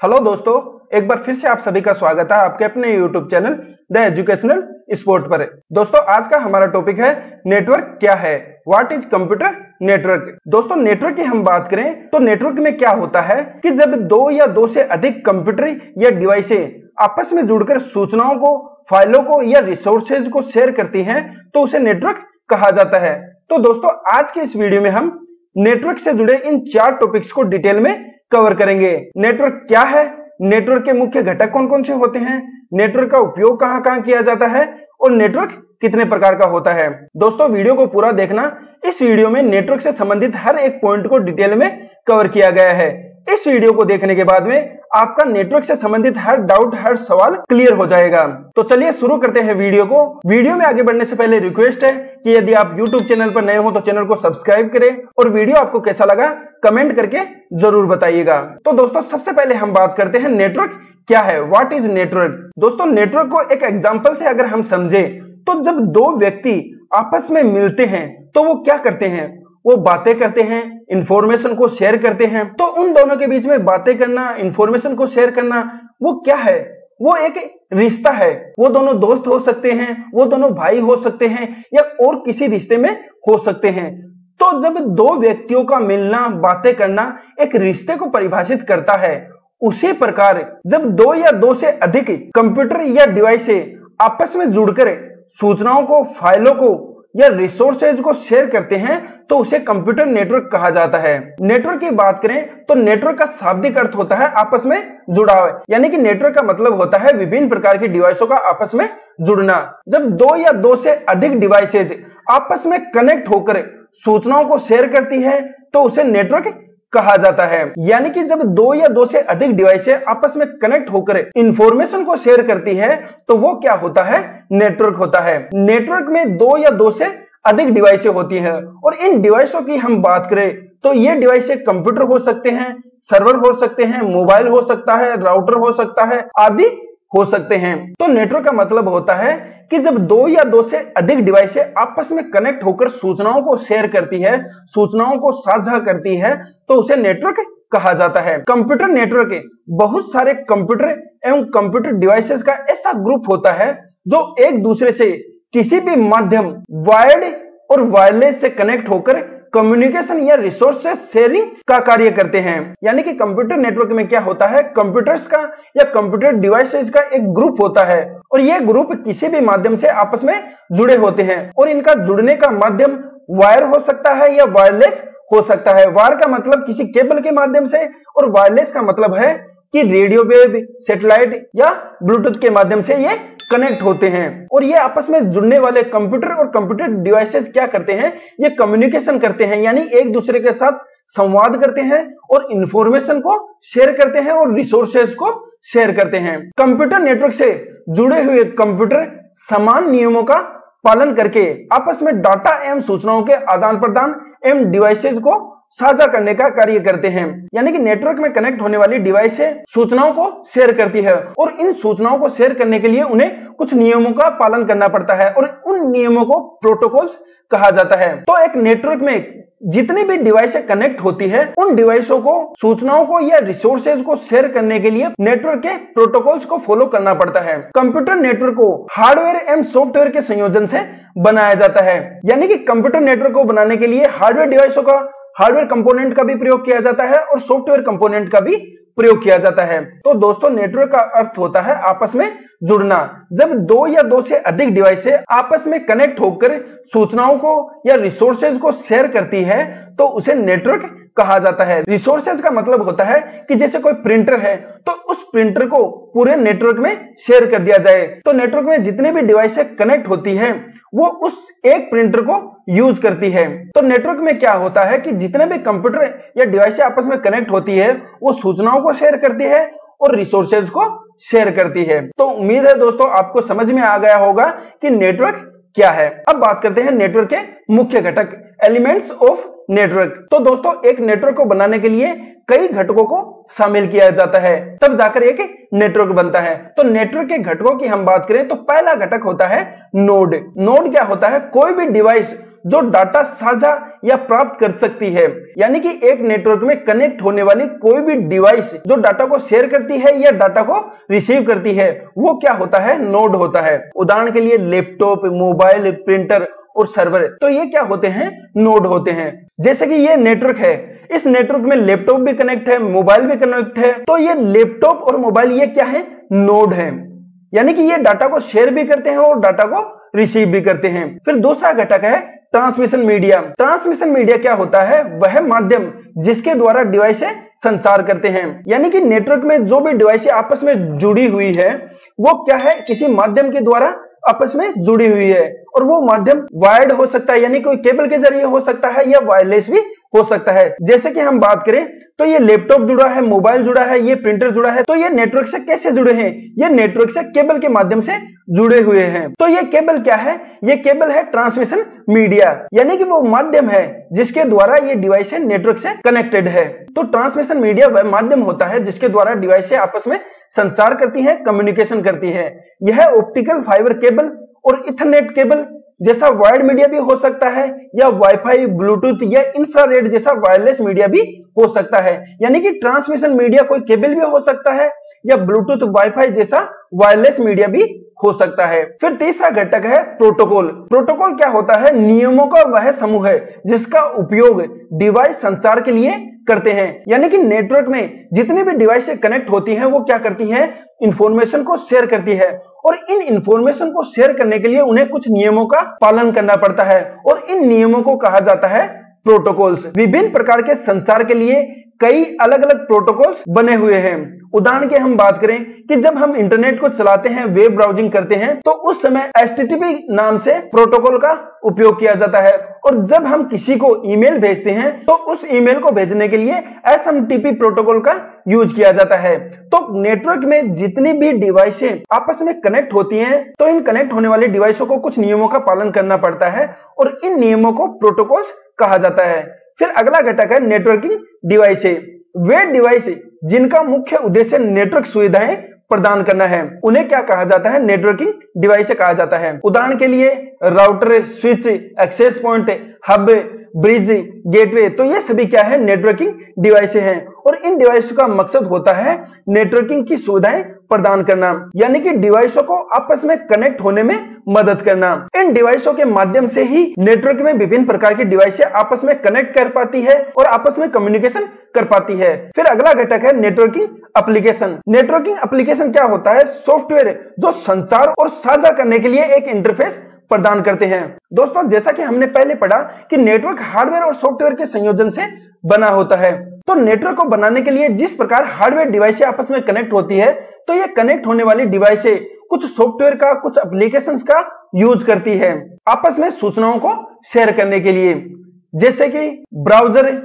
Hello दोस्तों, एक बार फिर से आप सभी का स्वागत है आपके अपने YouTube channel the educational sport पर। दोस्तों, आज का हमारा टॉपिक है नेटवर्क क्या है, व्हाट इज कंप्यूटर नेटवर्क। दोस्तों, नेटवर्क की हम बात करें तो नेटवर्क में क्या होता है कि जब दो या दो से अधिक कंप्यूटर या डिवाइसें आपस में जुड़कर सूचनाओं को, फाइलों को या रिसोर्सेज को शेयर करती हैं तो उसे नेटवर्क कहा जाता है। तो दोस्तों, आज के इस वीडियो में हम नेटवर्क से जुड़े इन 4 टॉपिक्स को डिटेल में कवर करेंगे। नेटवर्क क्या है, नेटवर्क के मुख्य घटक कौन कौन से होते हैं, नेटवर्क का उपयोग कहां कहां किया जाता है और नेटवर्क कितने प्रकार का होता है। दोस्तों, वीडियो को पूरा देखना। इस वीडियो में नेटवर्क से संबंधित हर एक पॉइंट को डिटेल में कवर किया गया है। इस वीडियो को देखने के बाद में आपका नेटवर्क से संबंधित हर डाउट, हर सवाल क्लियर हो जाएगा। तो चलिए शुरू करते हैं वीडियो को। वीडियो में आगे बढ़ने से पहले रिक्वेस्ट है कि यदि आप YouTube चैनल पर नए हो तो चैनल को सब्सक्राइब करें और वीडियो आपको कैसा लगा कमेंट करके जरूर बताइएगा। तो दोस्तों, सबसे पहले हम बात करते हैं नेटवर्क क्या है, व्हाट इज नेटवर्क। दोस्तों, नेटवर्क को एक एग्जांपल से अगर हम समझे तो जब दो व्यक्ति आपस में मिलते हैं तो वो क्या करते हैं, वो बातें करते हैं, इंफॉर्मेशन को शेयर करते हैं। तो उन दोनों के बीच में बातें करना, इंफॉर्मेशन को शेयर करना, वो क्या है, वो एक रिश्ता है। वो दोनों दोस्त हो सकते हैं, वो दोनों भाई हो सकते हैं या और किसी रिश्ते में हो सकते हैं। तो जब दो व्यक्तियों का मिलना, बातें करना एक रिश्ते को परिभाषित करता है, उसी प्रकार जब दो या दो से अधिक कंप्यूटर या डिवाइसें आपस में जुड़कर सूचनाओं को, फाइलों को या रिसोर्सेज को शेयर करते हैं तो उसे कंप्यूटर नेटवर्क कहा जाता है। नेटवर्क की बात करें तो नेटवर्क का शाब्दिक अर्थ होता है आपस में जुड़ाव, यानी कि नेटवर्क का मतलब होता है विभिन्न प्रकार की डिवाइसों का आपस में जुड़ना। जब दो या दो से अधिक डिवाइसेज आपस में कनेक्ट होकर सूचनाओं को शेयर करती है तो उसे नेटवर्क कहा जाता है। यानी कि जब दो या दो से अधिक डिवाइसें आपस में कनेक्ट होकर इंफॉर्मेशन को शेयर करती है तो वो क्या होता है, नेटवर्क होता है। नेटवर्क में दो या दो से अधिक डिवाइसें होती हैं और इन डिवाइसों की हम बात करें तो ये डिवाइसें कंप्यूटर हो सकते हैं, सर्वर हो सकते हैं, मोबाइल हो सकता है, राउटर हो सकता है, आदि हो सकते हैं। तो नेटवर्क का मतलब होता है कि जब दो या दो से अधिक डिवाइसें आपस में कनेक्ट होकर सूचनाओं को शेयर करती है, सूचनाओं को साझा करती है तो उसे नेटवर्क कहा जाता है। कंप्यूटर नेटवर्क बहुत सारे कंप्यूटर एवं कंप्यूटर डिवाइसेस का ऐसा ग्रुप होता है जो एक दूसरे से किसी भी माध्यम, वायर्ड और वायरलेस से कनेक्ट होकर कम्युनिकेशन या रिसोर्सेज शेयरिंग का कार्य करते हैं। यानी कि कंप्यूटर नेटवर्क में क्या होता है, कंप्यूटर्स का या कंप्यूटर डिवाइसेस का एक ग्रुप होता है और ये ग्रुप किसी भी माध्यम से आपस में जुड़े होते हैं और इनका जुड़ने का माध्यम वायर हो सकता है या वायरलेस हो सकता है। वायर का मतलब किसी केबल के माध्यम से और वायरलेस का मतलब है कि रेडियो वेव, सैटेलाइट या ब्लूटूथ के माध्यम से ये कनेक्ट होते हैं। और ये आपस में जुड़ने वाले कंप्यूटर और कंप्यूटर डिवाइसेस क्या करते हैं, ये कम्युनिकेशन करते हैं, यानी एक दूसरे के साथ संवाद करते हैं और इंफॉर्मेशन को शेयर करते हैं और रिसोर्सेज को शेयर करते हैं। कंप्यूटर नेटवर्क से जुड़े हुए कंप्यूटर समान नियमों का पालन करके आपस में डाटा एवं सूचनाओं के आदान प्रदान एवं डिवाइसेज को साझा करने का कार्य करते हैं। यानी कि नेटवर्क में कनेक्ट होने वाली डिवाइसें सूचनाओं को शेयर करती है और इन सूचनाओं को शेयर करने के लिए उन्हें कुछ नियमों का पालन करना पड़ता है और उन नियमों को प्रोटोकॉल्स कहा जाता है। तो एक नेटवर्क में जितनी भी डिवाइसें कनेक्ट होती है उन डिवाइसों को, सूचनाओं को या रिसोर्सेज को शेयर करने के लिए नेटवर्क के प्रोटोकॉल्स को फॉलो करना पड़ता है। कंप्यूटर नेटवर्क को हार्डवेयर एवं सॉफ्टवेयर के संयोजन से बनाया जाता है। यानी कि कंप्यूटर नेटवर्क को बनाने के लिए हार्डवेयर डिवाइसों का, हार्डवेयर कंपोनेंट का भी प्रयोग किया जाता है और सॉफ्टवेयर कंपोनेंट का भी प्रयोग किया जाता है। तो दोस्तों, नेटवर्क का अर्थ होता है आपस में जुड़ना। जब दो या दो से अधिक डिवाइसें आपस में कनेक्ट होकर सूचनाओं को या रिसोर्सेज को शेयर करती है तो उसे नेटवर्क कहा जाता है। रिसोर्सेज का मतलब होता है कि जैसे कोई प्रिंटर है तो उस प्रिंटर को पूरे नेटवर्क में शेयर कर दिया जाए। तो नेटवर्क में जितनी भी डिवाइसें कनेक्ट होती है वो उस एक प्रिंटर को यूज करती है। तो नेटवर्क में क्या होता है कि जितने भी कंप्यूटर या डिवाइसें आपस में कनेक्ट होती है वो सूचनाओं को शेयर करती है और रिसोर्सेज को शेयर करती है। तो उम्मीद है दोस्तों आपको समझ में आ गया होगा कि नेटवर्क क्या है। अब बात करते हैं नेटवर्क के मुख्य घटक, एलिमेंट्स ऑफ नेटवर्क। तो दोस्तों, एक नेटवर्क को बनाने के लिए कई घटकों को शामिल किया जाता है, तब जाकर एक नेटवर्क बनता है। तो नेटवर्क के घटकों की हम बात करें तो पहला घटक होता है नोड। नोड क्या होता है, कोई भी डिवाइस जो डाटा साझा या प्राप्त कर सकती है। यानी कि एक नेटवर्क में कनेक्ट होने वाली कोई भी डिवाइस जो डाटा को शेयर करती है या डाटा को रिसीव करती है, वो क्या होता है, नोड होता है। उदाहरण के लिए लैपटॉप, मोबाइल, प्रिंटर और सर्वर, तो ये क्या होते हैं, नोड होते हैं। जैसे कि ये नेटवर्क है, इस नेटवर्क में लैपटॉप भी कनेक्ट है, मोबाइल भी कनेक्ट है, तो ये लैपटॉप और मोबाइल ये क्या है, नोड है। यानी कि ये डाटा को शेयर भी करते हैं और डाटा को रिसीव भी करते हैं। फिर दूसरा घटक है ट्रांसमिशन मीडिया। ट्रांसमिशन मीडिया क्या होता है, वह माध्यम जिसके द्वारा डिवाइस संचार करते हैं। यानी कि नेटवर्क में जो भी डिवाइस आपस में जुड़ी हुई है, वो क्या है, किसी माध्यम के द्वारा आपस में जुड़ी हुई है, और वो माध्यम वायर्ड हो सकता है, यानी कोई केबल के जरिए हो सकता है या वायरलेस भी हो सकता है। जैसे कि हम बात करें तो ये लैपटॉप जुड़ा है, मोबाइल जुड़ा है, ये प्रिंटर जुड़ा है, तो ये नेटवर्क से कैसे जुड़े हैं, ये नेटवर्क से केबल के माध्यम से जुड़े हुए हैं। तो ये केबल क्या है, ये केबल है ट्रांसमिशन मीडिया, यानी कि वो माध्यम है जिसके द्वारा ये डिवाइस नेटवर्क से कनेक्टेड है। तो ट्रांसमिशन मीडिया वह माध्यम होता है जिसके द्वारा डिवाइस आपस में संचार करती है, कम्युनिकेशन करती है। यह ऑप्टिकल फाइबर केबल और इथरनेट केबल जैसा वायर्ड मीडिया भी हो सकता है, या वाईफाई, ब्लूटूथ या इंफ्रारेड जैसा वायरलेस मीडिया भी हो सकता है। यानी कि ट्रांसमिशन मीडिया कोई केबल भी हो सकता है, या ब्लूटूथ, वाईफाई जैसा वायरलेस मीडिया भी हो सकता है। फिर तीसरा घटक है प्रोटोकॉल। प्रोटोकॉल क्या होता है, नियमों का वह समूह है जिसका उपयोग डिवाइस संचार के लिए करते हैं। यानी कि नेटवर्क में जितनी भी डिवाइस कनेक्ट होती हैं, वो क्या करती हैं, इंफॉर्मेशन को शेयर करती है, और इन इंफॉर्मेशन को शेयर करने के लिए उन्हें कुछ नियमों का पालन करना पड़ता है, और इन नियमों को कहा जाता है प्रोटोकॉल्स। विभिन्न प्रकार के संचार के लिए कई अलग अलग प्रोटोकॉल्स बने हुए हैं। उदाहरण की हम बात करें कि जब हम इंटरनेट को चलाते हैं, वेब ब्राउजिंग करते हैं, तो उस समय HTTP नाम से प्रोटोकॉल का उपयोग किया जाता है, और जब हम किसी को ईमेल भेजते हैं तो उस ईमेल को भेजने के लिए SMTP प्रोटोकॉल का यूज किया जाता है। तो नेटवर्क में जितनी भी डिवाइसें आपस में कनेक्ट होती हैं, तो इन कनेक्ट होने वाली डिवाइसों को कुछ नियमों का पालन करना पड़ता है, और इन नियमों को प्रोटोकॉल्स कहा जाता है। फिर अगला घटक है नेटवर्किंग डिवाइस। वे डिवाइस जिनका मुख्य उद्देश्य नेटवर्क सुविधाएं प्रदान करना है, उन्हें क्या कहा जाता है, नेटवर्किंग डिवाइस कहा जाता है। उदाहरण के लिए router, switch, access point, hub, bridge, gateway, तो ये सभी क्या है, नेटवर्किंग डिवाइस हैं, और इन डिवाइस का मकसद होता है नेटवर्किंग की सुविधाएं प्रदान करना, यानी कि डिवाइसों को आपस में कनेक्ट होने में मदद करना। इन डिवाइसों के माध्यम से ही नेटवर्क में विभिन्न प्रकार की डिवाइसें आपस में कनेक्ट कर पाती है और आपस में कम्युनिकेशन कर पाती है। फिर अगला घटक है नेटवर्किंग एप्लीकेशन। नेटवर्किंग एप्लीकेशन क्या होता है, सॉफ्टवेयर जो संचार और साझा करने के लिए एक इंटरफेस प्रदान करते हैं। दोस्तों, जैसा कि हमने पहले पढ़ा कि नेटवर्क हार्डवेयर और सॉफ्टवेयर के संयोजन से बना होता है, तो नेटवर्क को बनाने के लिए जिस प्रकार हार्डवेयर डिवाइसें आपस में कनेक्ट होती है, तो ये कनेक्ट होने वाली डिवाइसें कुछ सॉफ्टवेयर का, कुछ एप्लीकेशंस का यूज करती है आपस में सूचनाओं को शेयर करने के लिए, जैसे कि ब्राउजर,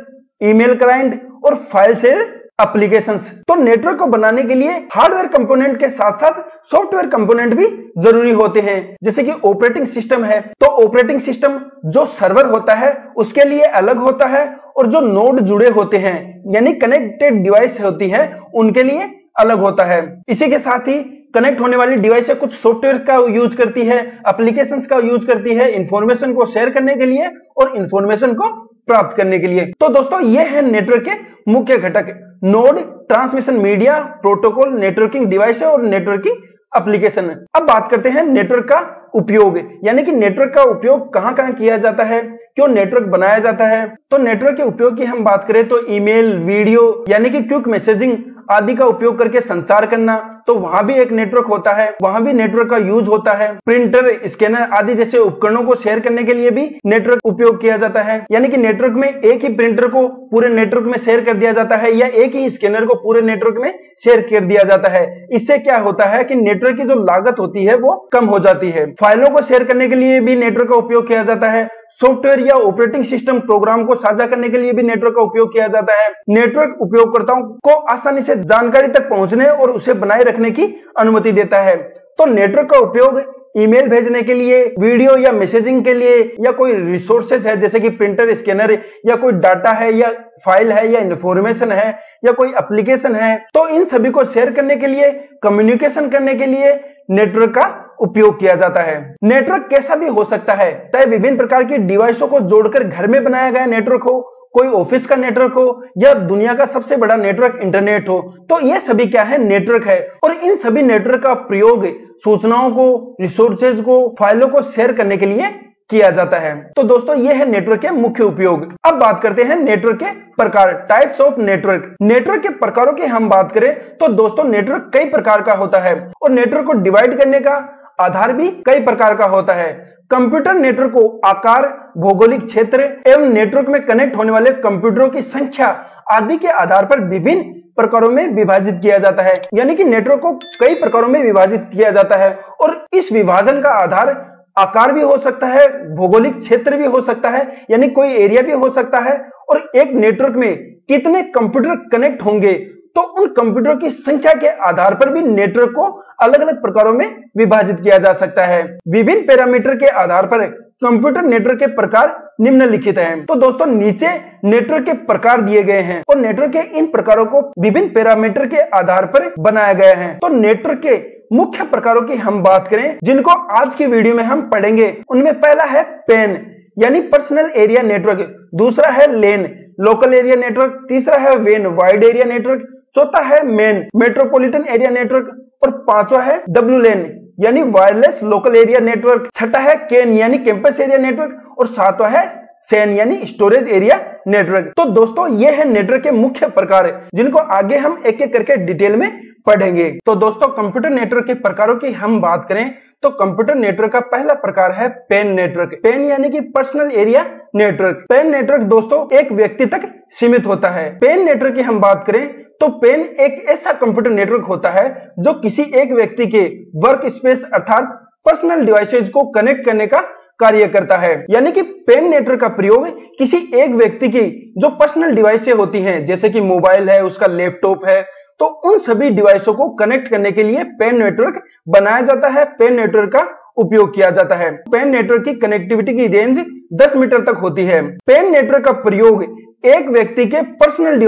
ईमेल क्लाइंट और फाइल शेयर एप्लीकेशंस। तो नेटवर्क को बनाने के लिए हार्डवेयर कंपोनेंट के साथ साथ सॉफ्टवेयर कंपोनेंट भी जरूरी होते हैं। जैसे कि ऑपरेटिंग सिस्टम है, तो ऑपरेटिंग सिस्टम जो सर्वर होता है उसके लिए अलग होता है, और जो नोड जुड़े होते हैं यानी कनेक्टेड डिवाइस होती है उनके लिए अलग होता है। इसी के साथ ही कनेक्ट होने वाली डिवाइस कुछ सॉफ्टवेयर का यूज करती है, एप्लीकेशंस का यूज करती है इंफॉर्मेशन को शेयर करने के लिए और इंफॉर्मेशन को प्राप्त करने के लिए। तो दोस्तों, ये है नेटवर्क के मुख्य घटक, node, transmission media, protocol, networking device और नेटवर्किंग एप्लीकेशन। अब बात करते हैं नेटवर्क का उपयोग, यानी कि नेटवर्क का उपयोग कहां-कहां किया जाता है, क्यों नेटवर्क बनाया जाता है। तो नेटवर्क के उपयोग की हम बात करें तो ईमेल, वीडियो यानी कि क्विक मैसेजिंग आदि का उपयोग करके संचार करना, तो वहां भी एक नेटवर्क होता है, वहां भी नेटवर्क का यूज होता है। प्रिंटर, स्कैनर आदि जैसे उपकरणों को शेयर करने के लिए भी नेटवर्क उपयोग किया जाता है, यानी कि नेटवर्क में एक ही प्रिंटर को पूरे नेटवर्क में शेयर कर दिया जाता है या एक ही स्कैनर को पूरे नेटवर्क में शेयर कर दिया जाता है। इससे क्या होता है कि नेटवर्क की जो लागत होती है वो कम हो जाती है। फाइलों को शेयर करने के लिए भी नेटवर्क का उपयोग किया जाता है। सॉफ्टवेयर या ऑपरेटिंग सिस्टम प्रोग्राम को साझा करने के लिए भी नेटवर्क का उपयोग किया जाता है। नेटवर्क उपयोगकर्ताओं को आसानी से जानकारी तक पहुंचने और उसे बनाए रखने की अनुमति देता है। तो नेटवर्क का उपयोग ईमेल भेजने के लिए, वीडियो या मैसेजिंग के लिए, या कोई रिसोर्सेज है जैसे कि प्रिंटर, स्कैनर, या कोई डाटा है या फाइल है या इंफॉर्मेशन है या कोई एप्लीकेशन है, तो इन सभी को शेयर करने के लिए, कम्युनिकेशन करने के लिए नेटवर्क का उपयोग किया जाता है। नेटवर्क कैसा भी हो सकता है, चाहे विभिन्न प्रकार की डिवाइसों को जोड़कर घर में बनाया गया नेटवर्क हो, कोई ऑफिस का नेटवर्क हो, या दुनिया का सबसे बड़ा नेटवर्क इंटरनेट हो, तो ये सभी क्या है, नेटवर्क है। और इन सभी नेटवर्क का प्रयोग सूचनाओं को, रिसोर्सेज को, फाइलों को शेयर करने के लिए किया जाता है। तो दोस्तों ये है नेटवर्क के मुख्य उपयोग। अब बात करते हैं नेटवर्क के प्रकार, टाइप्स ऑफ नेटवर्क। नेटवर्क के प्रकारों की हम बात करें तो दोस्तों नेटवर्क कई प्रकार का होता है और नेटवर्क को डिवाइड करने का आधार भी कई प्रकार का होता है। कंप्यूटर नेटवर्क को आकार, भौगोलिक क्षेत्र एवं नेटवर्क में कनेक्ट होने वाले कंप्यूटरों की संख्या आदि के आधार पर विभिन्न प्रकारों में विभाजित किया जाता है। यानी कि नेटवर्क को कई प्रकारों में विभाजित किया जाता है और इस विभाजन का आधार आकार भी हो सकता है, भौगोलिक क्षेत्र भी हो सकता है, यानी कोई एरिया भी हो सकता है, और एक नेटवर्क में कितने कंप्यूटर कनेक्ट होंगे तो उन कंप्यूटर की संख्या के आधार पर भी नेटवर्क को अलग अलग प्रकारों में विभाजित किया जा सकता है। विभिन्न पैरामीटर के आधार पर कंप्यूटर नेटवर्क के प्रकार निम्नलिखित हैं। तो दोस्तों नीचे नेटवर्क के प्रकार दिए गए हैं और नेटवर्क के इन प्रकारों को विभिन्न पैरामीटर के आधार पर बनाया गया है। तो नेटवर्क के मुख्य प्रकारों की हम बात करें जिनको आज की वीडियो में हम पढ़ेंगे, उनमें पहला है पेन यानी पर्सनल एरिया नेटवर्क, दूसरा है लेन लोकल एरिया नेटवर्क, तीसरा है वेन वाइड एरिया नेटवर्क, चौथा है मेन मेट्रोपॉलिटन एरिया नेटवर्क और पांचवा है WLAN यानी वायरलेस लोकल एरिया नेटवर्क, छठा है केन यानी कैंपस एरिया नेटवर्क और सातवां है सेन यानी स्टोरेज एरिया नेटवर्क। तो दोस्तों ये है नेटवर्क के मुख्य प्रकार जिनको आगे हम एक एक करके डिटेल में पढ़ेंगे। तो दोस्तों कंप्यूटर नेटवर्क के प्रकारों की हम बात करें तो कंप्यूटर नेटवर्क का पहला प्रकार है पेन नेटवर्क। पेन यानी कि personal area network. PAN network दोस्तों एक व्यक्ति तक सीमित होता है। पेन नेटवर्क की हम बात करें तो पेन एक ऐसा कंप्यूटर नेटवर्क होता है जो किसी एक व्यक्ति के वर्क स्पेस अर्थात पर्सनल डिवाइसेज को कनेक्ट करने का कार्य करता है। यानी कि पेन नेटवर्क का प्रयोग किसी एक व्यक्ति की जो पर्सनल डिवाइसें होती हैं जैसे कि मोबाइल है, उसका लैपटॉप है, तो उन सभी डिवाइसों को कनेक्ट करने के लिए पेन नेटवर्क बनाया जाता है, पेन नेटवर्क का उपयोग किया जाता है। पेन नेटवर्क की कनेक्टिविटी की रेंज 10 मीटर तक होती है। पेन नेटवर्क का प्रयोग एक व्यक्ति के पर्सनल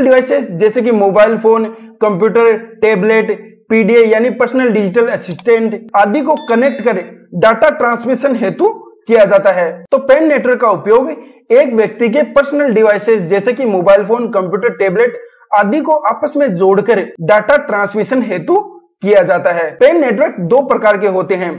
डिवाइसेज जैसे कि mobile phone, computer, tablet, PDA यानी पर्सनल डिजिटल असिस्टेंट आदि को कनेक्ट कर डाटा ट्रांसमिशन हेतु किया जाता है। तो पेन नेटवर्क का उपयोग एक व्यक्ति के पर्सनल डिवाइसेज जैसे कि मोबाइल फोन, कंप्यूटर, टैबलेट आदि को आपस में जोड़कर डाटा ट्रांसमिशन हेतु किया जाता है। पेन नेटवर्क दो प्रकार के होते हैं,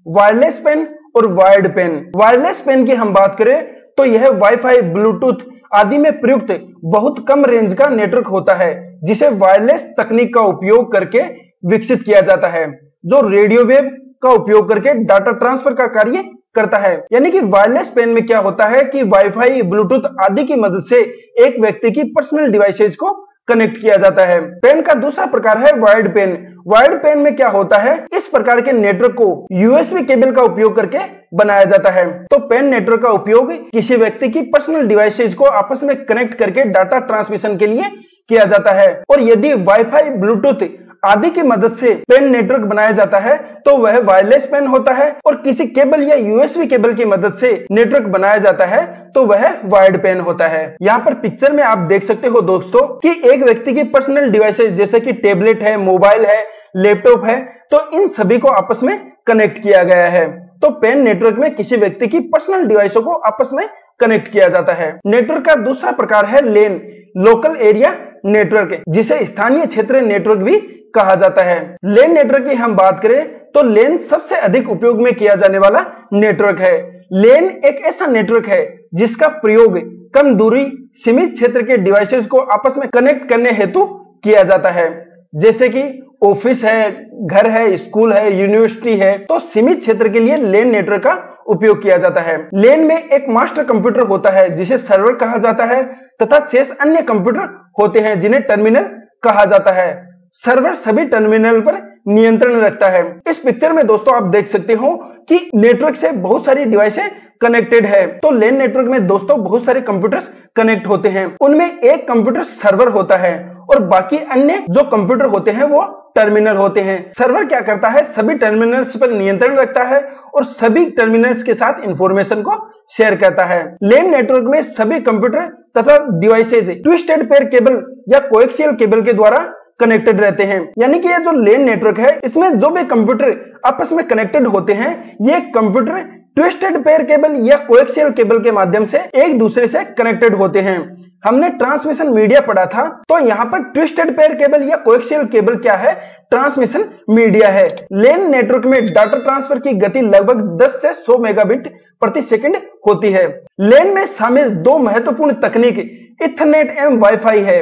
वायरलेस पेन और वायर्ड पेन। वायरलेस पेन की हम बात करें तो यह वाईफाई, ब्लूटूथ आदि में प्रयुक्त बहुत कम रेंज का नेटवर्क होता है जिसे वायरलेस तकनीक का उपयोग करके विकसित किया जाता है, जो रेडियो वेव का उपयोग करके डाटा ट्रांसफर का कार्य करता है। यानी कि वायरलेस पेन में क्या होता है कि वाईफाई, ब्लूटूथ आदि की मदद से एक व्यक्ति की पर्सनल डिवाइसेज को कनेक्ट किया जाता है। पेन का दूसरा प्रकार है वायर्ड पेन। वायर्ड पेन में क्या होता है, इस प्रकार के नेटवर्क को USB केबल का उपयोग करके बनाया जाता है। तो पेन नेटवर्क का उपयोग किसी व्यक्ति की पर्सनल डिवाइसेज को आपस में कनेक्ट करके डाटा ट्रांसमिशन के लिए किया जाता है। और यदि वाईफाई, ब्लूटूथ आदि की मदद से पेन नेटवर्क बनाया जाता है तो वह वायरलेस पेन होता है, और किसी केबल या USB केबल की मदद से नेटवर्क बनाया जाता है तो वह वायर्ड पेन होता है। यहाँ पर पिक्चर में आप देख सकते हो दोस्तों कि एक व्यक्ति की पर्सनल डिवाइसेज जैसे कि टैबलेट है, मोबाइल है, लैपटॉप है, तो इन सभी को आपस में कनेक्ट किया गया है। तो पेन नेटवर्क में किसी व्यक्ति की पर्सनल डिवाइसों को आपस में कनेक्ट किया जाता है। नेटवर्क का दूसरा प्रकार है लेन लोकल एरिया नेटवर्क, जिसे स्थानीय क्षेत्र नेटवर्क भी कहा जाता है। लेन नेटवर्क की हम बात करें तो लेन सबसे अधिक उपयोग में किया जाने वाला नेटवर्क है। लेन एक ऐसा नेटवर्क है जिसका प्रयोग कम दूरी, सीमित क्षेत्र के डिवाइसेस को आपस में कनेक्ट करने हेतु किया जाता है, जैसे कि ऑफिस है, घर है, स्कूल है, यूनिवर्सिटी है। तो सीमित क्षेत्र के लिए लेन नेटवर्क का उपयोग किया जाता है। लेन में एक मास्टर कंप्यूटर होता है जिसे सर्वर कहा जाता है तथा शेष अन्य कंप्यूटर होते हैं जिन्हें टर्मिनल कहा जाता है। सर्वर सभी टर्मिनल पर नियंत्रण रखता है। इस पिक्चर में दोस्तों आप देख सकते हो कि नेटवर्क से बहुत सारी डिवाइसें कनेक्टेड है। तो लेन नेटवर्क में दोस्तों बहुत सारे कंप्यूटर्स कनेक्ट होते हैं, उनमें एक कंप्यूटर सर्वर होता है और बाकी अन्य जो कंप्यूटर होते हैं वो टर्मिनल होते हैं। सर्वर क्या करता है, सभी टर्मिनल्स पर नियंत्रण रखता है और सभी टर्मिनल्स के साथ इंफॉर्मेशन को शेयर करता है। लेन नेटवर्क में सभी कंप्यूटर तथा डिवाइसेज ट्विस्टेड पेयर केबल या कोएक्सियल केबल के द्वारा कनेक्टेड रहते हैं। यानी कि ये जो लेन नेटवर्क है, इसमें जो भी कंप्यूटर आपस में कनेक्टेड होते हैं, ये कंप्यूटर ट्विस्टेड पेयर केबल या कोएक्सियल केबल के माध्यम से एक दूसरे से कनेक्टेड होते हैं। हमने ट्रांसमिशन मीडिया पढ़ा था, तो यहाँ पर ट्विस्टेड पेयर केबल या कोएक्सियल केबल क्या है? ट्रांसमिशन मीडिया है। लेन नेटवर्क में डाटा ट्रांसफर की गति लगभग 10 से 100 मेगाबिट प्रति सेकंड होती है। लेन में शामिल दो महत्वपूर्ण तकनीक इथरनेट एवं वाईफाई है।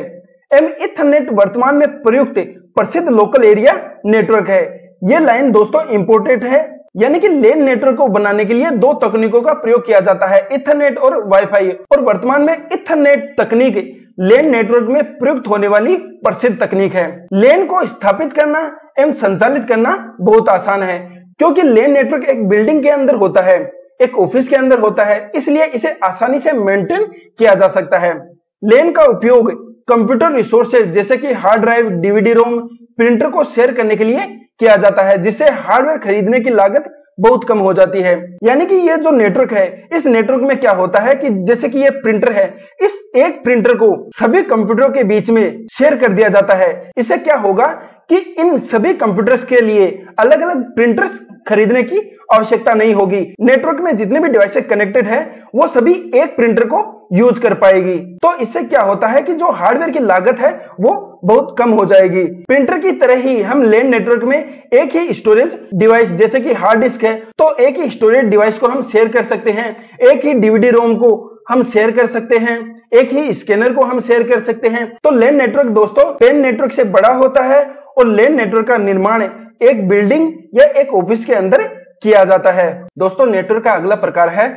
इथरनेट वर्तमान में प्रयुक्त प्रसिद्ध लोकल एरिया नेटवर्क है। ये लाइन दोस्तों इंपोर्टेंट है, यानी कि लेन नेटवर्क को बनाने के लिए दो तकनीकों का प्रयोग किया जाता है, इथरनेट और वाईफाई। और वर्तमान में इथरनेट तकनीक लेन नेटवर्क में प्रयुक्त होने वाली प्रसिद्ध तकनीक है। लेन को स्थापित करना एवं संचालित करना बहुत आसान है, क्योंकि लेन नेटवर्क एक बिल्डिंग के अंदर होता है, एक ऑफिस के अंदर होता है, इसलिए इसे आसानी से मेंटेन किया जा सकता है। लेन का उपयोग कंप्यूटर रिसोर्सेज जैसे कि हार्ड ड्राइव, डीवीडी रोम, प्रिंटर को शेयर करने के लिए किया जाता है, जिससे हार्डवेयर खरीदने की लागत बहुत कम हो जाती है। यानी कि ये जो नेटवर्क है, इस नेटवर्क में क्या होता है कि जैसे कि ये प्रिंटर है, इस एक प्रिंटर को सभी कंप्यूटरों के बीच में शेयर कर दिया जाता है। इससे क्या होगा कि इन सभी कंप्यूटर्स के लिए अलग अलग प्रिंटर्स खरीदने की आवश्यकता नहीं होगी। नेटवर्क में जितने भी डिवाइसेस कनेक्टेड है, वो सभी एक प्रिंटर को यूज कर पाएगी। तो इससे क्या होता है कि जो हार्डवेयर की लागत है वो बहुत कम हो जाएगी। प्रिंटर की तरह ही हम लेन नेटवर्क में एक ही स्टोरेज डिवाइस जैसे कि हार्ड डिस्क है, तो एक ही स्टोरेज डिवाइस को हम शेयर कर सकते हैं, एक ही डीवीडी रोम को हम शेयर कर सकते हैं, एक ही स्कैनर को हम शेयर कर सकते हैं। तो लेन नेटवर्क दोस्तों पेन नेटवर्क से बड़ा होता है और लेन नेटवर्क का निर्माण एक बिल्डिंग या एक ऑफिस के अंदर किया जाता है। दोस्तों नेटवर्क का अगला प्रकार है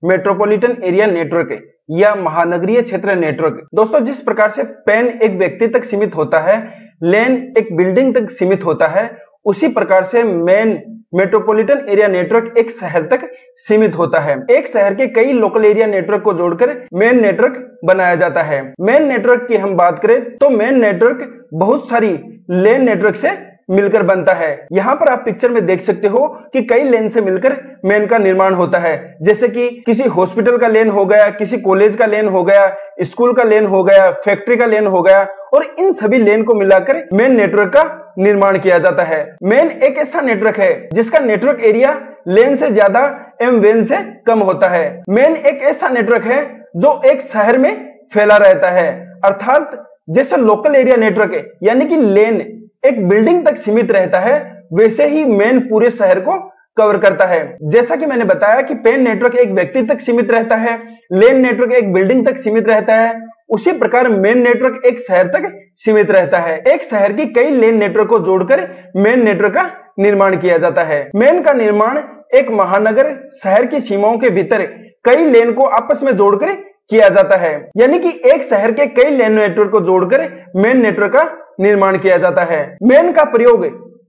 मेट्रोपॉलिटन एरिया नेटवर्क या महानगरीय क्षेत्र नेटवर्क। दोस्तों जिस प्रकार से पेन एक व्यक्ति तक सीमित होता है, लेन एक बिल्डिंग तक सीमित होता है, उसी प्रकार से मेट्रोपॉलिटन एरिया नेटवर्क एक शहर तक सीमित होता है। एक शहर के कई लोकल एरिया नेटवर्क को जोड़कर मेन नेटवर्क बनाया जाता है। मेन नेटवर्क की हम बात करें तो मेन नेटवर्क बहुत सारी लेन नेटवर्क से मिलकर बनता है। यहाँ पर आप पिक्चर में देख सकते हो कि कई लेन से मिलकर मेन का निर्माण होता है, जैसे कि किसी हॉस्पिटल का लेन हो गया, किसी कॉलेज का लेन हो गया, स्कूल का लेन हो गया, फैक्ट्री का लेन हो गया, और इन सभी लेन को मिलाकर मेन नेटवर्क का निर्माण किया जाता है। मेन एक ऐसा नेटवर्क है जिसका नेटवर्क एरिया लेन से ज्यादा एवं वेन से कम होता है। मेन एक ऐसा नेटवर्क है जो एक शहर में फैला रहता है, अर्थात जैसे लोकल एरिया नेटवर्क है, यानी कि लेन एक बिल्डिंग तक सीमित रहता है, वैसे ही मेन पूरे शहर को कवर करता है। जैसा कि मैंने बताया कि पेन नेटवर्क एक व्यक्ति तक सीमित रहता है, लेन नेटवर्क एक बिल्डिंग तक सीमित रहता है, उसी प्रकार मेन नेटवर्क एक शहर तक सीमित रहता है। एक शहर की कई लेन नेटवर्क को जोड़कर मेन नेटवर्क का निर्माण किया जाता है। मेन का निर्माण एक महानगर शहर की सीमाओं के भीतर कई लेन को आपस में जोड़कर किया जाता है, यानी कि एक शहर के कई लेन नेटवर्क को जोड़कर मेन नेटवर्क का निर्माण किया जाता है। मेन का प्रयोग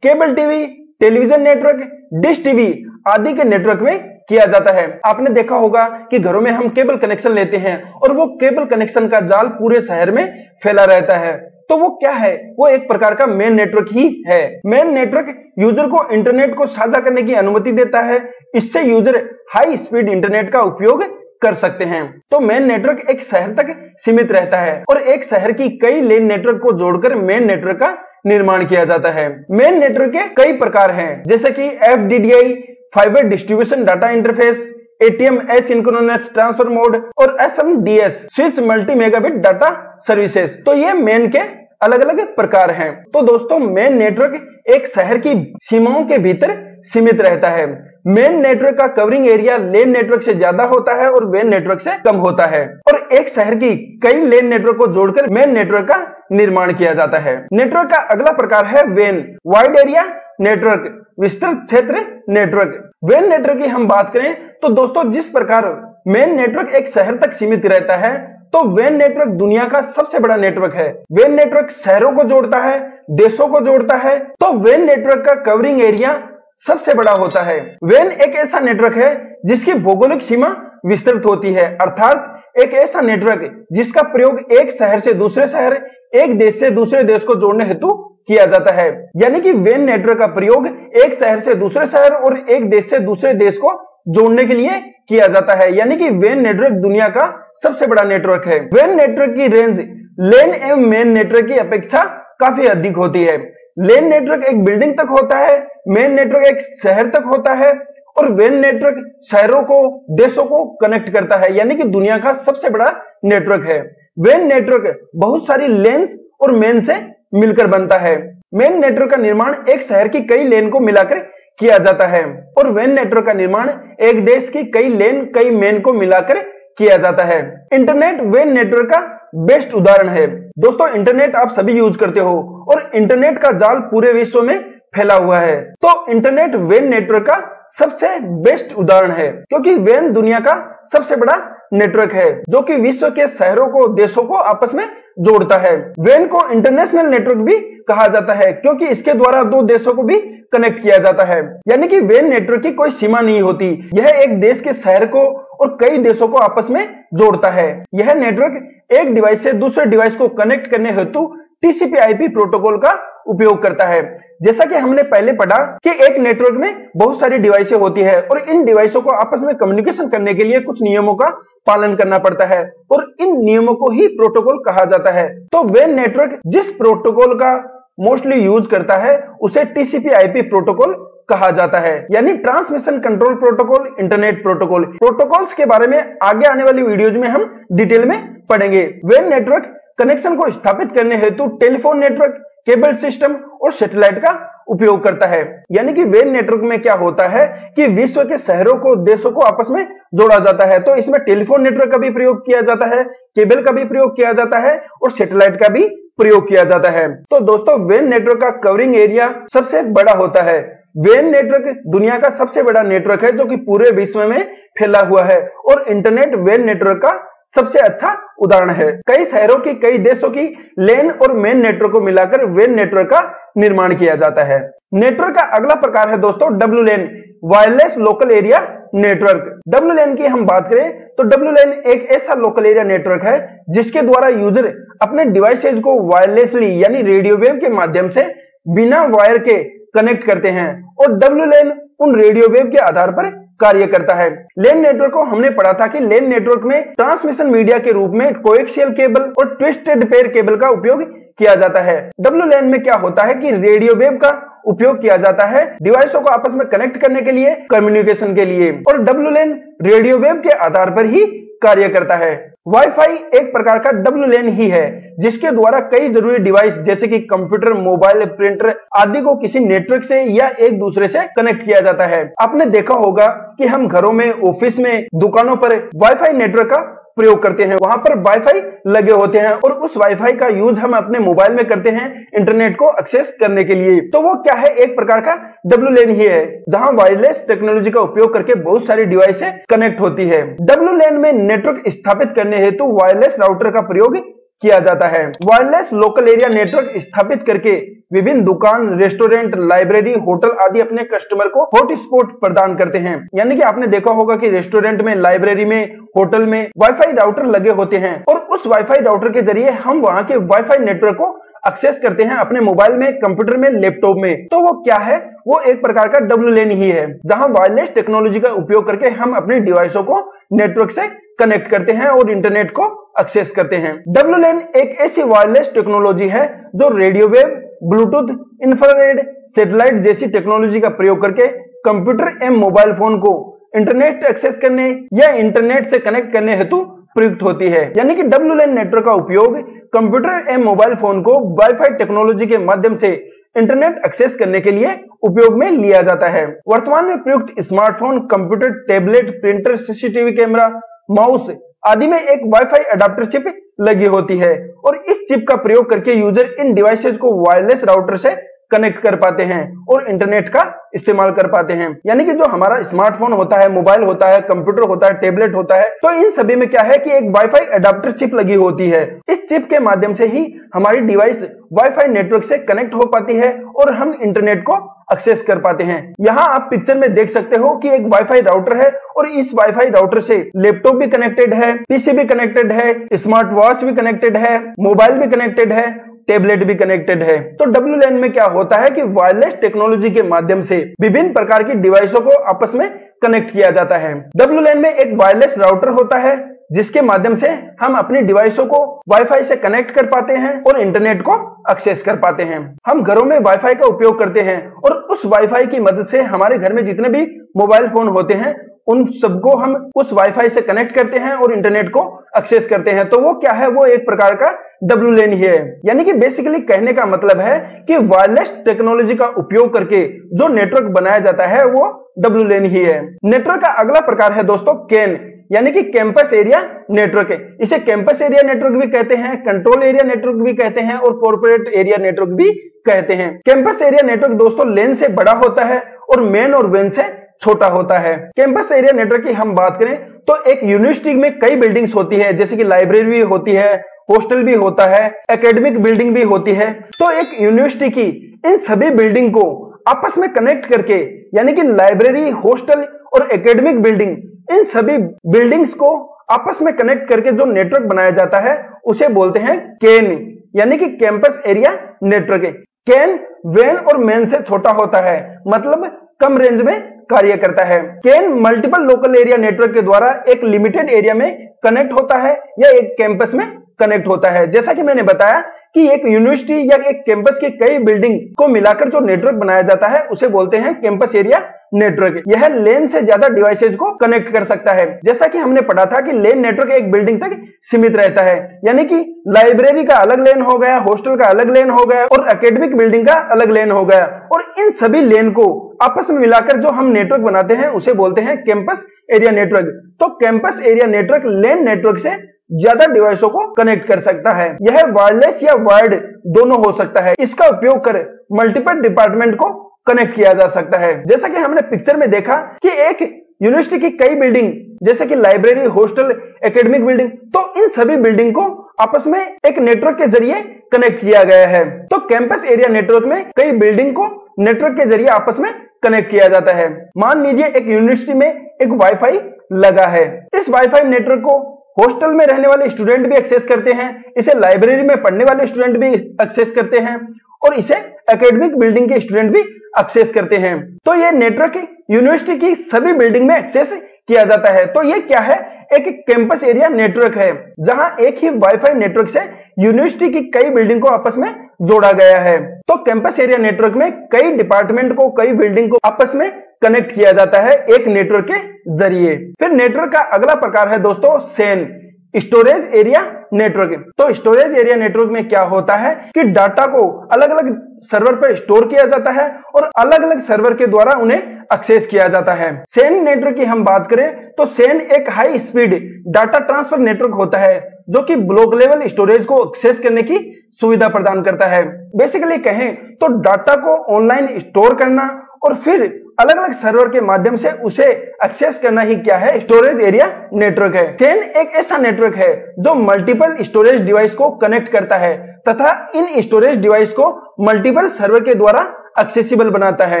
cable TV, television network, dish TV आदि के नेटवर्क में किया जाता है। आपने देखा होगा कि घरों में हम केबल कनेक्शन लेते हैं और वो केबल कनेक्शन का जाल पूरे शहर में फैला रहता है, तो वो क्या है? वो एक प्रकार का मेन नेटवर्क ही है। मेन नेटवर्क यूजर को इंटरनेट को साझा करने की अनुमति देता है, इससे यूजर हाई स्पीड इंटरनेट का उपयोग कर सकते हैं। तो मेन नेटवर्क एक शहर तक सीमित रहता है और एक शहर की कई लेन नेटवर्क को जोड़कर मेन नेटवर्क का निर्माण किया जाता है। मेन नेटवर्क के कई प्रकार हैं, जैसे कि FDDI fibre distribution data interface, ATM asynchronous transfer mode और SMDS switch multi megabit data services. तो ये मेन के अलग अलग प्रकार हैं। तो दोस्तों मेन नेटवर्क एक शहर की सीमाओं के भीतर सीमित रहता है। मेन नेटवर्क का कवरिंग एरिया लेन नेटवर्क से ज्यादा होता है और वेन नेटवर्क से कम होता है, और एक शहर की कई लेन नेटवर्क को जोड़कर मेन नेटवर्क का निर्माण किया जाता है। नेटवर्क का अगला प्रकार है वेन, वाइड एरिया नेटवर्क, विस्तृत क्षेत्र नेटवर्क। वेन नेटवर्क की हम बात करें तो दोस्तों जिस प्रकार मेन नेटवर्क एक शहर तक सीमित रहता है, तो वेन नेटवर्क दुनिया का सबसे बड़ा नेटवर्क है। वेन नेटवर्क शहरों को जोड़ता है, देशों को जोड़ता है, तो वेन नेटवर्क का कवरिंग एरिया सबसे बड़ा होता है। वेन एक ऐसा नेटवर्क है जिसकी भौगोलिक सीमा विस्तृत होती है, अर्थात एक ऐसा नेटवर्क जिसका प्रयोग एक शहर से दूसरे शहर, एक देश से दूसरे देश को जोड़ने हेतु किया जाता है। यानी कि वेन नेटवर्क का प्रयोग एक शहर से दूसरे शहर और एक देश से दूसरे देश को जोड़ने के लिए किया जाता है, यानी कि वेन नेटवर्क दुनिया का सबसे बड़ा नेटवर्क है। वेन नेटवर्क की रेंज लेन एवं मेन नेटवर्क की अपेक्षा काफी अधिक होती है। लेन नेटवर्क एक बिल्डिंग तक होता है, मेन नेटवर्क एक शहर तक होता है और वेन नेटवर्क शहरों को, देशों को कनेक्ट करता है, यानी कि दुनिया का सबसे बड़ा नेटवर्क है। वेन नेटवर्क बहुत सारी लेन्स और मेन से मिलकर बनता है। मेन नेटवर्क का निर्माण एक शहर की कई लेन को मिलाकर किया जाता है और वेन नेटवर्क का निर्माण एक देश की कई लेन, कई मेन को मिलाकर किया जाता है। इंटरनेट वेन नेटवर्क का बेस्ट उदाहरण है। दोस्तों, इंटरनेट आप सभी यूज करते हो और इंटरनेट का जाल पूरे विश्व में फैला हुआ है, तो इंटरनेट वेन नेटवर्क का सबसे बेस्ट उदाहरण है, क्योंकि वेन दुनिया का सबसे बड़ा नेटवर्क है जो कि विश्व के शहरों को, देशों को आपस में जोड़ता है। वेन को इंटरनेशनल नेटवर्क भी कहा जाता है क्योंकि इसके द्वारा दो देशों को भी कनेक्ट किया जाता है, यानी कि वेन नेटवर्क की कोई सीमा नहीं होती। यह एक देश के शहर को और कई देशों को आपस में जोड़ता है। यह नेटवर्क एक डिवाइस से दूसरे डिवाइस को कनेक्ट करने हेतु TCP/IP प्रोटोकॉल का उपयोग करता है। जैसा कि हमने पहले पढ़ा कि एक नेटवर्क में बहुत सारी डिवाइसें होती है और इन डिवाइसों को आपस में कम्युनिकेशन करने के लिए कुछ नियमों का पालन करना पड़ता है और इन नियमों को ही प्रोटोकॉल कहा जाता है। तो वेन नेटवर्क जिस प्रोटोकॉल का मोस्टली यूज करता है उसे TCP/IP प्रोटोकॉल कहा जाता है, यानी transmission control protocol, internet protocol. Protocols के बारे में आगे आने वाली वीडियोज में हम डिटेल में पढ़ेंगे। वेन नेटवर्क कनेक्शन को स्थापित करने हेतु टेलीफोन नेटवर्क, केबल सिस्टम और सैटेलाइट का उपयोग करता है। यानी कि वेन नेटवर्क में क्या होता है कि विश्व के शहरों को, देशों को आपस में जोड़ा जाता है, तो इसमें टेलीफोन नेटवर्क का भी प्रयोग किया जाता है, केबल का भी प्रयोग किया जाता है और सैटेलाइट का भी प्रयोग किया जाता है। तो दोस्तों, वेन नेटवर्क का कवरिंग एरिया सबसे बड़ा होता है। वेन नेटवर्क दुनिया का सबसे बड़ा नेटवर्क है जो कि पूरे विश्व में फैला हुआ है और इंटरनेट वेन नेटवर्क का सबसे अच्छा उदाहरण है। कई शहरों की, कई देशों की लेन और मेन नेटवर्क को मिलाकर वेन नेटवर्क का निर्माण किया जाता है। नेटवर्क का अगला प्रकार है दोस्तों WLAN, wireless local area network. WLAN की हम बात करें तो WLAN एक ऐसा लोकल एरिया नेटवर्क है जिसके द्वारा यूजर अपने डिवाइसेज को वायरलेसली यानी रेडियो वेव के माध्यम से बिना वायर के कनेक्ट करते हैं और WLAN उन रेडियो वेव के आधार पर कार्य करता है। लेन नेटवर्क को हमने पढ़ा था कि लेन नेटवर्क में ट्रांसमिशन मीडिया के रूप में कोएक्सियल केबल और ट्विस्टेड पेयर केबल का उपयोग किया जाता है। WLAN में क्या होता है कि रेडियो वेव का उपयोग किया जाता है डिवाइसों को आपस में कनेक्ट करने के लिए, कम्युनिकेशन के लिए, और WLAN रेडियो वेव के आधार पर ही कार्य करता है। वाईफाई एक प्रकार का WLAN ही है जिसके द्वारा कई जरूरी डिवाइस जैसे कि कंप्यूटर, मोबाइल, प्रिंटर आदि को किसी नेटवर्क से या एक दूसरे से कनेक्ट किया जाता है। आपने देखा होगा कि हम घरों में, ऑफिस में, दुकानों पर वाईफाई नेटवर्क का प्रयोग करते हैं, वहां पर वाईफाई लगे होते हैं और उस वाईफाई का यूज हम अपने मोबाइल में करते हैं इंटरनेट को एक्सेस करने के लिए। तो वो क्या है, एक प्रकार का WLAN ही है जहां वायरलेस टेक्नोलॉजी का उपयोग करके बहुत सारी डिवाइसें कनेक्ट होती है। WLAN में नेटवर्क स्थापित करने हेतु वायरलेस राउटर का प्रयोग किया जाता है। वायरलेस लोकल एरिया नेटवर्क स्थापित करके विभिन्न दुकान, रेस्टोरेंट, लाइब्रेरी, होटल आदि अपने कस्टमर को हॉटस्पॉट प्रदान करते हैं। यानी कि आपने देखा होगा कि रेस्टोरेंट में, लाइब्रेरी में, होटल में वाईफाई राउटर लगे होते हैं और उस वाईफाई राउटर के जरिए हम वहां के वाईफाई नेटवर्क को एक्सेस करते हैं अपने मोबाइल में, कंप्यूटर में, लैपटॉप में। तो वो क्या है, वो एक प्रकार का WLAN ही है जहां वायरलेस टेक्नोलॉजी का उपयोग करके हम अपने डिवाइसों को नेटवर्क से कनेक्ट करते हैं और इंटरनेट को एक्सेस करते हैं। WLAN एक ऐसी वायरलेस टेक्नोलॉजी है जो radio wave, Bluetooth, infrared, satellite जैसी टेक्नोलॉजी का प्रयोग करके कंप्यूटर एवं मोबाइल फोन को इंटरनेट एक्सेस करने या इंटरनेट से कनेक्ट करने हेतु प्रयुक्त होती है। यानी कि WLAN नेटवर्क का उपयोग कंप्यूटर एवं मोबाइल फोन को वाईफाई टेक्नोलॉजी के माध्यम से इंटरनेट एक्सेस करने के लिए उपयोग में लिया जाता है। वर्तमान में प्रयुक्त smartphone, computer, tablet, printer, CCTV camera, mouse आदि में एक वाईफाई अडाप्टर चिप लगी होती है और इस चिप का प्रयोग करके यूजर इन डिवाइसेज को वायरलेस राउटर से कनेक्ट कर पाते हैं और इंटरनेट का इस्तेमाल कर पाते हैं। यानी कि जो हमारा स्मार्टफोन होता है, मोबाइल होता है, कंप्यूटर होता है, टैबलेट होता है, तो इन सभी में क्या है कि एक वाईफाई अडाप्टर चिप लगी होती है। इस चिप के माध्यम से ही हमारी डिवाइस वाईफाई नेटवर्क से कनेक्ट हो पाती है और हम इंटरनेट को एक्सेस कर पाते हैं। यहाँ आप पिक्चर में देख सकते हो कि एक वाईफाई राउटर है और इस वाईफाई राउटर से लैपटॉप भी कनेक्टेड है, पीसी भी कनेक्टेड है, स्मार्ट वॉच भी कनेक्टेड है, मोबाइल भी कनेक्टेड है, टैबलेट भी कनेक्टेड है। तो WLAN में क्या होता है कि वायरलेस टेक्नोलॉजी के माध्यम से विभिन्न प्रकार की डिवाइसों को आपस में कनेक्ट किया जाता है। WLAN में एक वायरलेस राउटर होता है, जिसके माध्यम से हम अपनी डिवाइसों को वाईफाई से कनेक्ट कर पाते हैं और इंटरनेट को एक्सेस कर पाते हैं। हम घरों में वाईफाई का उपयोग करते हैं और उस वाईफाई की मदद से हमारे घर में जितने भी मोबाइल फोन होते हैं उन सबको हम उस वाईफाई से कनेक्ट करते हैं और इंटरनेट को एक्सेस करते हैं। तो वो क्या है, वो एक प्रकार का WLAN ही है। यानी कि बेसिकली कहने का मतलब है कि वायरलेस टेक्नोलॉजी का उपयोग करके जो नेटवर्क बनाया जाता है वो WLAN ही है। नेटवर्क का अगला प्रकार है दोस्तों कैन, यानी कि कैंपस एरिया नेटवर्क है। इसे कैंपस एरिया नेटवर्क भी कहते हैं, कंट्रोल एरिया नेटवर्क भी कहते हैं और कॉर्पोरेट एरिया नेटवर्क भी कहते हैं। कैंपस एरिया नेटवर्क दोस्तों लेन से बड़ा होता है और मेन और वेन से छोटा होता है। कैंपस एरिया नेटवर्क की हम बात करें तो एक यूनिवर्सिटी में कई बिल्डिंग्स होती है, जैसे कि लाइब्रेरी भी होती है, हॉस्टल भी होता है, एकेडमिक बिल्डिंग भी होती है। तो एक यूनिवर्सिटी की इन सभी बिल्डिंग को आपस में कनेक्ट करके, यानी कि लाइब्रेरी, हॉस्टल और एकेडमिक बिल्डिंग, इन सभी बिल्डिंग्स को आपस में कनेक्ट करके जो नेटवर्क बनाया जाता है उसे बोलते हैं कैन, यानी कि campus area network. Can when और मेन से छोटा होता है, मतलब कम रेंज में कार्य करता है। Can multiple local area network के द्वारा एक लिमिटेड एरिया में कनेक्ट होता है या एक कैंपस में कनेक्ट होता है। जैसा कि मैंने बताया कि एक यूनिवर्सिटी या एक कैंपस के कई बिल्डिंग को मिलाकर जो नेटवर्क बनाया जाता है उसे बोलते हैं कैंपस एरिया नेटवर्क। यह लेन से ज्यादा डिवाइसेज को कनेक्ट कर सकता है। जैसा कि हमने पढ़ा था कि लेन नेटवर्क एक बिल्डिंग तक सीमित रहता है, यानी कि लाइब्रेरी का अलग लेन हो गया, हॉस्टल का अलग लेन हो गया और एकेडमिक बिल्डिंग का अलग लेन हो गया, और इन सभी लेन को आपस में मिलाकर जो हम नेटवर्क बनाते हैं उसे बोलते हैं कैंपस एरिया नेटवर्क। तो कैंपस एरिया नेटवर्क लेन नेटवर्क से ज्यादा डिवाइसों को कनेक्ट कर सकता है। यह वायरलेस या वायर्ड दोनों हो सकता है। इसका उपयोग कर मल्टीपल डिपार्टमेंट को कनेक्ट किया जा सकता है। जैसा कि हमने पिक्चर में देखा कि एक यूनिवर्सिटी की कई बिल्डिंग, जैसे कि लाइब्रेरी, हॉस्टल, एकेडमिक बिल्डिंग, तो इन सभी बिल्डिंग को आपस में एक नेटवर्क के जरिए कनेक्ट किया गया है। तो कैंपस एरिया नेटवर्क में कई बिल्डिंग को नेटवर्क के जरिए आपस में कनेक्ट किया जाता है। मान लीजिए एक यूनिवर्सिटी में एक वाईफाई लगा है। इस वाईफाई नेटवर्क को हॉस्टल में रहने वाले स्टूडेंट भी एक्सेस करते हैं, इसे लाइब्रेरी में पढ़ने वाले स्टूडेंट भी एक्सेस करते हैं और इसे एकेडमिक बिल्डिंग के स्टूडेंट भी एक्सेस करते हैं। तो ये नेटवर्क यूनिवर्सिटी की सभी बिल्डिंग में एक्सेस किया जाता है। तो ये क्या है, एक कैंपस एरिया नेटवर्क है जहां एक ही वाईफाई नेटवर्क से यूनिवर्सिटी की कई बिल्डिंग को आपस में जोड़ा गया है। तो कैंपस एरिया नेटवर्क में कई डिपार्टमेंट को, कई बिल्डिंग को आपस में कनेक्ट किया जाता है एक नेटवर्क के जरिए। फिर नेटवर्क का अगला प्रकार है दोस्तों सेन, स्टोरेज एरिया नेटवर्क। तो स्टोरेज एरिया नेटवर्क में क्या होता है कि डाटा को अलग अलग सर्वर पर स्टोर किया जाता है और अलग अलग सर्वर के द्वारा उन्हें एक्सेस किया जाता है। सेन नेटवर्क की हम बात करें तो सेन एक high speed data transfer network होता है जो कि ब्लॉक लेवल स्टोरेज को एक्सेस करने की सुविधा प्रदान करता है। बेसिकली कहें तो डाटा को ऑनलाइन स्टोर करना और फिर अलग अलग सर्वर के माध्यम से उसे एक्सेस करना ही क्या है, स्टोरेज एरिया नेटवर्क है। सेन एक ऐसा नेटवर्क है जो मल्टीपल स्टोरेज डिवाइस को कनेक्ट करता है तथा इन स्टोरेज डिवाइस को मल्टीपल सर्वर के द्वारा एक्सेसिबल बनाता है।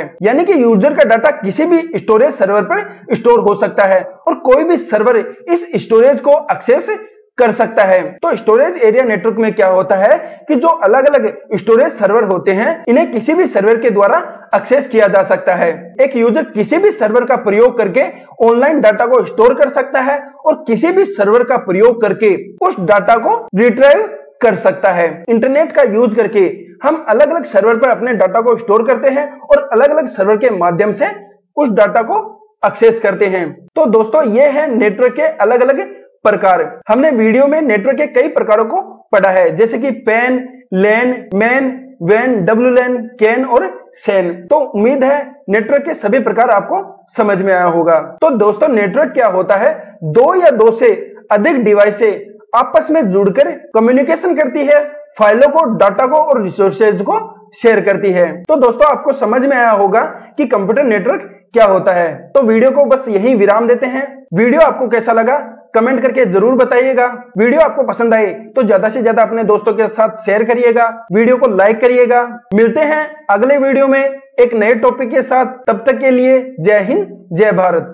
यानी कि यूजर का डाटा किसी भी स्टोरेज सर्वर पर स्टोर हो सकता है और कोई भी सर्वर इस स्टोरेज को एक्सेस कर सकता है। तो स्टोरेज एरिया नेटवर्क में क्या होता है कि जो अलग अलग स्टोरेज सर्वर होते हैं इन्हें किसी भी सर्वर के द्वारा एक्सेस किया जा सकता है। एक यूजर किसी भी सर्वर का प्रयोग करके ऑनलाइन डाटा को स्टोर कर सकता है और किसी भी सर्वर का प्रयोग करके उस डाटा को रिट्रीव कर सकता है। इंटरनेट का यूज करके हम अलग अलग सर्वर पर अपने डाटा को स्टोर करते हैं और अलग अलग सर्वर के माध्यम से उस डाटा को एक्सेस करते हैं। तो दोस्तों ये है नेटवर्क के अलग अलग प्रकार। हमने वीडियो में नेटवर्क के कई प्रकारों को पढ़ा है, जैसे कि पैन, लैन, मैन, वैन, WLAN, कैन और सेन। तो उम्मीद है नेटवर्क के सभी प्रकार आपको समझ में आया होगा। तो दोस्तों नेटवर्क क्या होता है, दो या दो से अधिक डिवाइसें आपस में जुड़कर कम्युनिकेशन करती है, फाइलों को, डाटा को और रिसोर्सेज को शेयर करती है। तो दोस्तों आपको समझ में आया होगा कि कंप्यूटर नेटवर्क क्या होता है। तो वीडियो को बस यही विराम देते हैं। वीडियो आपको कैसा लगा कमेंट करके जरूर बताइएगा। वीडियो आपको पसंद आए तो ज्यादा से ज्यादा अपने दोस्तों के साथ शेयर करिएगा, वीडियो को लाइक करिएगा। मिलते हैं अगले वीडियो में एक नए टॉपिक के साथ। तब तक के लिए जय हिंद, जय भारत।